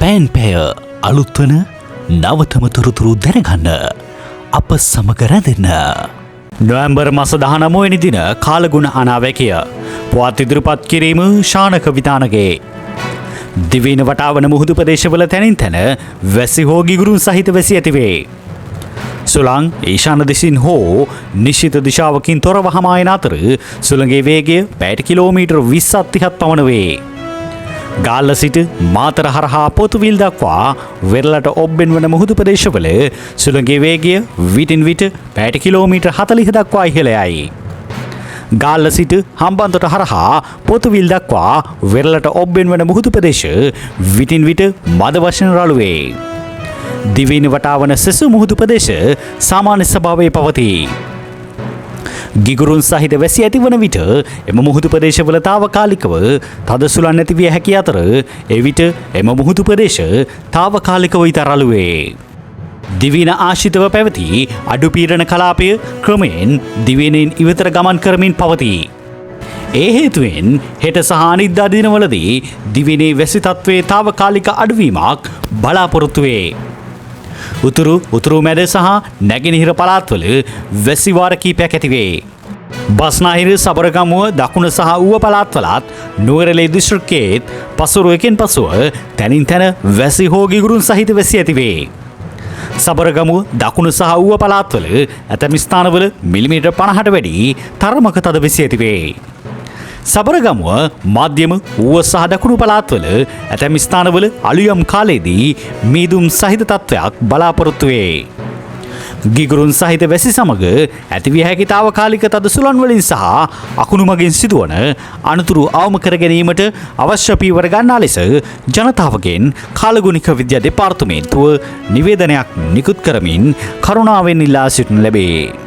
ෆෑන්පෑය අලුත්වන නවතම තොරතුරු දැනගන්න අප සමග රැඳෙන්න. නොවැම්බර් මස 19 වෙනි දින කාලගුණ අනාවැකිය පුවත් ඉදිරිපත් කිරීම ශානක විතානගේ දිවයින වටාවන මුහුදු ප්‍රදේශවල තැනින් තැන වැසි හෝ ගිගුරුන් සහිත වැසි ඇතිවේ. සුළං ඊශාන දිසින් හෝ නිශ්චිත දිශාවකින් තොරව හමායන අතර සුළඟේ වේගය පැයට කිලෝමීටර් 20-30ක් පමණ වේ. ගාල්ල සිට මාතර හරහා පොතුවිල් දක්වා වෙරළට ඔබ්බෙන් වන මුහුදු ප්‍රදේශවල සුළඟේ වේගය විටින් විට පැයට කිලෝමීටර් 40 දක්වා ඉහළ යයි. ගාල්ල සිට හම්බන්තොට හරහා පොතුවිල් දක්වා වෙරළට ඔබ්බෙන් වන මුහුදු ප්‍රදේශ විටින් විට මද වශයෙන් රළු වේ. දිවයින වටාවන සෙසු මුහුදු ප්‍රදේශ සාමාන්‍ය ස්වභාවයේ පවතී. ගිගුරුන් සහිත වැසි ඇතිවන විට එම මුහුදු ප්‍රදේශවල තාවකාලිකව තද සුළං ඇති විය හැකි අතර එවිට එම මුහුදු ප්‍රදේශ තාවකාලිකව ඉතා රළු වේ. දිවයින ආශ්‍රිතව පැවති අඩු පීඩන කලාපය ක්‍රමයෙන් දිවයිනෙන් ඉවතට ගමන් කරමින් පවතී. ඒ හේතුවෙන් හෙට සහ අනිද්දා දිනවලදී දිවයිනේ වැසි තත්ත්වයේ තාවකාලික අඩුවීමක් බලාපොරොත්තු වේ. උතුරු මැද සහ නැගෙනහිර පළාත්වල වැසි වාර කිහිපයක් ඇතිවේ. බස්නාහිර සබරගමුව දකුණ සහ ඌව පළාත්වලත් නුවරඑළිය දිස්ත්‍රික්කයේත් පසුරුවකින් පසුව තැනින් තැන වැසි හෝ ගිගුරුන් සහිත වැසි ඇතිවේ. සබරගමුව දකුණ සහ ඌව පළාත්වල ඇතැම් ස්ථානවල මිලිමීටර් 50ට වැඩි තරමක තද වැසි ඇතිවේ. සබරගමුව මධ්‍යම ඌව සහ දකුණු පළාත්වල ඇතැම් ස්ථානවල අලුයම් කාලයේදී මීදුම් සහිත තත්ත්වයක් බලාපොරොත්තු වේ. ගිගුරුන් සහිත වැසි සමග ඇතිවිය හැකි තාවකාලික තද සුළං වලින් සහ අකුණු මගින් සිදුවන අනතුරු අවම කර ගැනීමට අවශ්‍ය පියවර ගන්නා ලෙස ජනතාවගෙන් කාලගුණික විද්‍යා දෙපාර්තමේන්තුව නිවේදනයක් නිකුත් කරමින් කරුණාවෙන් ඉල්ලා සිටිනු ලැබේ.